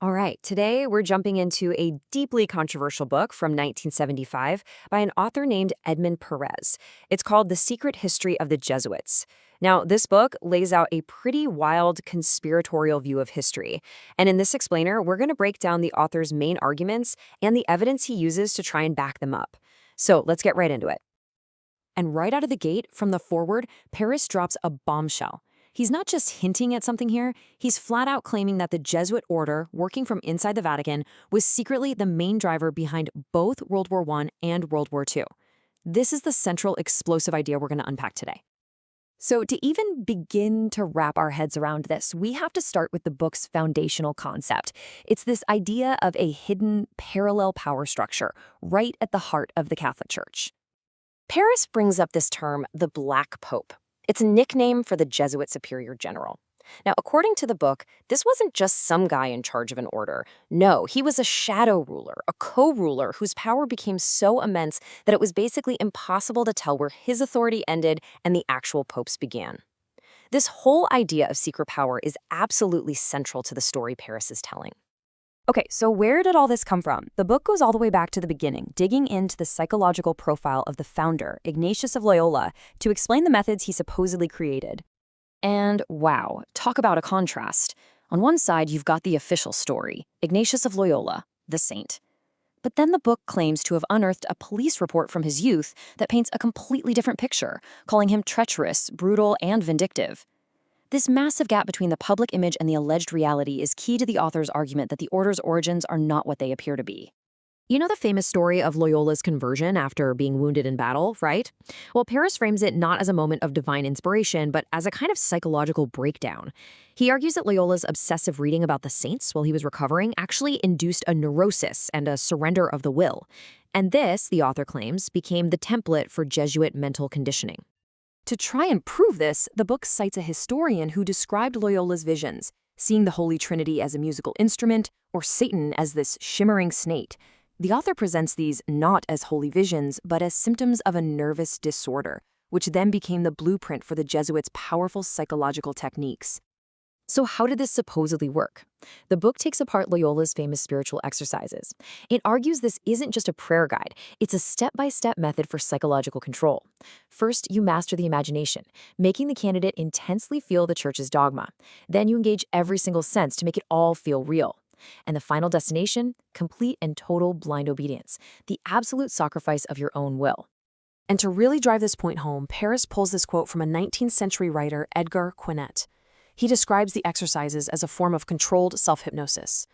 All right, today we're jumping into a deeply controversial book from 1975 by an author named Edmond Paris. It's called The Secret History of the Jesuits. Now, this book lays out a pretty wild conspiratorial view of history. And in this explainer, we're going to break down the author's main arguments and the evidence he uses to try and back them up. So let's get right into it. And right out of the gate, from the foreword, Paris drops a bombshell. He's not just hinting at something here, he's flat out claiming that the Jesuit order, working from inside the Vatican, was secretly the main driver behind both World War I and World War II. This is the central explosive idea we're going to unpack today. So to even begin to wrap our heads around this, we have to start with the book's foundational concept. It's this idea of a hidden parallel power structure right at the heart of the Catholic Church. Paris brings up this term, the Black Pope. It's a nickname for the Jesuit superior general. Now, according to the book, this wasn't just some guy in charge of an order. No, he was a shadow ruler, a co-ruler whose power became so immense that it was basically impossible to tell where his authority ended and the actual popes began. This whole idea of secret power is absolutely central to the story Paris is telling. Okay, so where did all this come from? The book goes all the way back to the beginning, digging into the psychological profile of the founder, Ignatius of Loyola, to explain the methods he supposedly created. And wow, talk about a contrast. On one side, you've got the official story, Ignatius of Loyola, the saint. But then the book claims to have unearthed a police report from his youth that paints a completely different picture, calling him treacherous, brutal, and vindictive. This massive gap between the public image and the alleged reality is key to the author's argument that the order's origins are not what they appear to be. You know the famous story of Loyola's conversion after being wounded in battle, right? Well, Paris frames it not as a moment of divine inspiration, but as a kind of psychological breakdown. He argues that Loyola's obsessive reading about the saints while he was recovering actually induced a neurosis and a surrender of the will. And this, the author claims, became the template for Jesuit mental conditioning. To try and prove this, the book cites a historian who described Loyola's visions, seeing the Holy Trinity as a musical instrument or Satan as this shimmering snake. The author presents these not as holy visions, but as symptoms of a nervous disorder, which then became the blueprint for the Jesuits' powerful psychological techniques. So how did this supposedly work? The book takes apart Loyola's famous spiritual exercises. It argues this isn't just a prayer guide, it's a step-by-step method for psychological control. First, you master the imagination, making the candidate intensely feel the church's dogma. Then you engage every single sense to make it all feel real. And the final destination, complete and total blind obedience, the absolute sacrifice of your own will. And to really drive this point home, Paris pulls this quote from a 19th century writer, Edgar Quinet. He describes the exercises as a form of controlled self-hypnosis.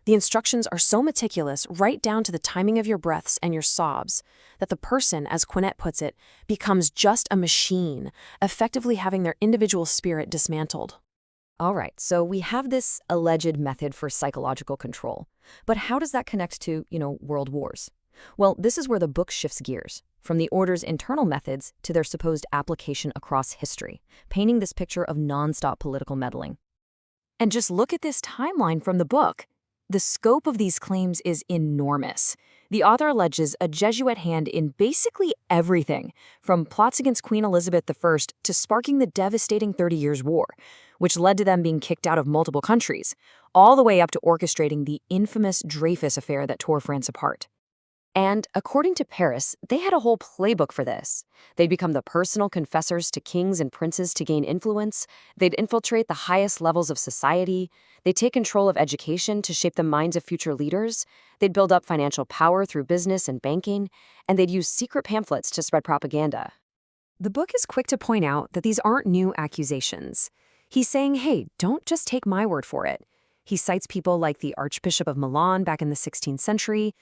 The instructions are so meticulous, right down to the timing of your breaths and your sobs, that the person, as Quinet puts it, becomes just a machine, effectively having their individual spirit dismantled. All right, so we have this alleged method for psychological control. But how does that connect to, world wars? Well, this is where the book shifts gears, from the order's internal methods to their supposed application across history, painting this picture of nonstop political meddling. And just look at this timeline from the book. The scope of these claims is enormous. The author alleges a Jesuit hand in basically everything, from plots against Queen Elizabeth I to sparking the devastating 30 Years' War, which led to them being kicked out of multiple countries, all the way up to orchestrating the infamous Dreyfus Affair that tore France apart. And according to Paris, they had a whole playbook for this. They'd become the personal confessors to kings and princes to gain influence. They'd infiltrate the highest levels of society. They'd take control of education to shape the minds of future leaders. They'd build up financial power through business and banking. And they'd use secret pamphlets to spread propaganda. The book is quick to point out that these aren't new accusations. He's saying, hey, don't just take my word for it. He cites people like the Archbishop of Milan back in the 16th century.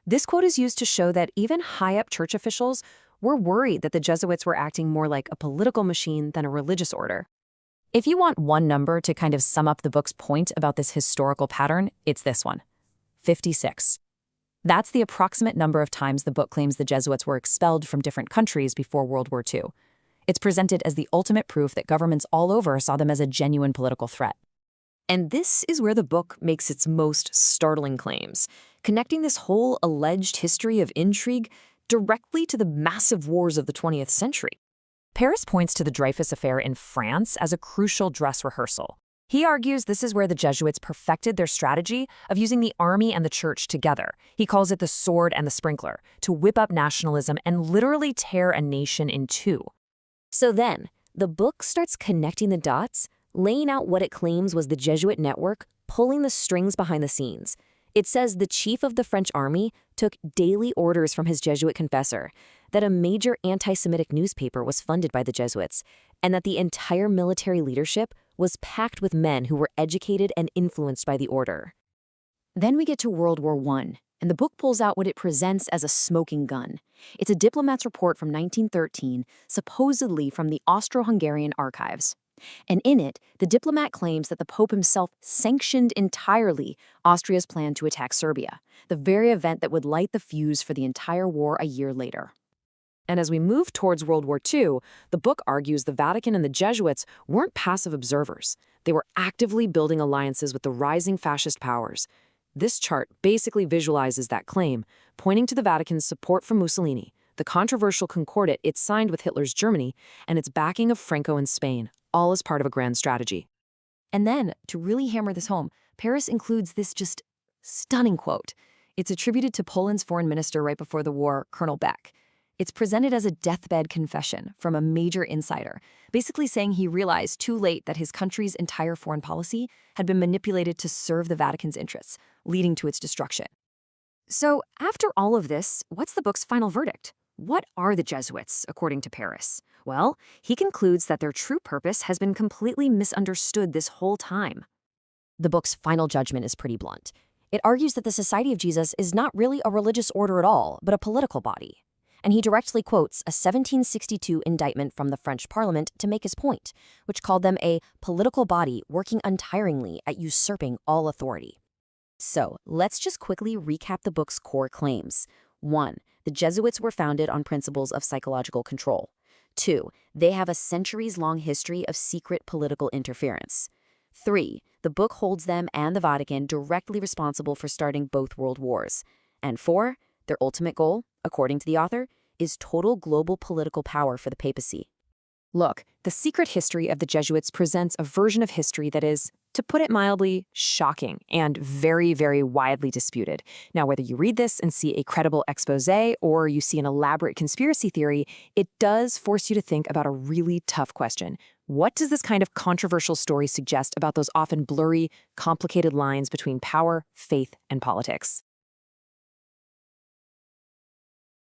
This quote is used to show that even high-up church officials were worried that the Jesuits were acting more like a political machine than a religious order. If you want one number to kind of sum up the book's point about this historical pattern, it's this one, 56. That's the approximate number of times the book claims the Jesuits were expelled from different countries before World War II. It's presented as the ultimate proof that governments all over saw them as a genuine political threat. And this is where the book makes its most startling claims, connecting this whole alleged history of intrigue directly to the massive wars of the 20th century. Paris points to the Dreyfus Affair in France as a crucial dress rehearsal. He argues this is where the Jesuits perfected their strategy of using the army and the church together. He calls it the sword and the sprinkler, to whip up nationalism and literally tear a nation in two. So then, the book starts connecting the dots, laying out what it claims was the Jesuit network, pulling the strings behind the scenes. It says the chief of the French army took daily orders from his Jesuit confessor, that a major anti-Semitic newspaper was funded by the Jesuits, and that the entire military leadership was packed with men who were educated and influenced by the order. Then we get to World War I, and the book pulls out what it presents as a smoking gun. It's a diplomat's report from 1913, supposedly from the Austro-Hungarian archives. And in it, the diplomat claims that the Pope himself sanctioned entirely Austria's plan to attack Serbia, the very event that would light the fuse for the entire war a year later. And as we move towards World War II, the book argues the Vatican and the Jesuits weren't passive observers. They were actively building alliances with the rising fascist powers. This chart basically visualizes that claim, pointing to the Vatican's support for Mussolini, the controversial concordat it signed with Hitler's Germany, and its backing of Franco in Spain, all as part of a grand strategy. And then, to really hammer this home, Paris includes this just stunning quote. It's attributed to Poland's foreign minister right before the war, Colonel Beck. It's presented as a deathbed confession from a major insider, basically saying he realized too late that his country's entire foreign policy had been manipulated to serve the Vatican's interests, leading to its destruction. So, after all of this, what's the book's final verdict? What are the Jesuits, according to Paris? Well, he concludes that their true purpose has been completely misunderstood this whole time. The book's final judgment is pretty blunt. It argues that the Society of Jesus is not really a religious order at all, but a political body. And he directly quotes a 1762 indictment from the French Parliament to make his point, which called them a political body working untiringly at usurping all authority. So, let's just quickly recap the book's core claims. 1. The Jesuits were founded on principles of psychological control. 2. They have a centuries-long history of secret political interference. 3. The book holds them and the Vatican directly responsible for starting both world wars. And 4. Their ultimate goal, according to the author, is total global political power for the papacy. Look, the secret history of the Jesuits presents a version of history that is, to put it mildly, shocking and very, very widely disputed. Now, whether you read this and see a credible exposé or you see an elaborate conspiracy theory, it does force you to think about a really tough question. What does this kind of controversial story suggest about those often blurry, complicated lines between power, faith, and politics?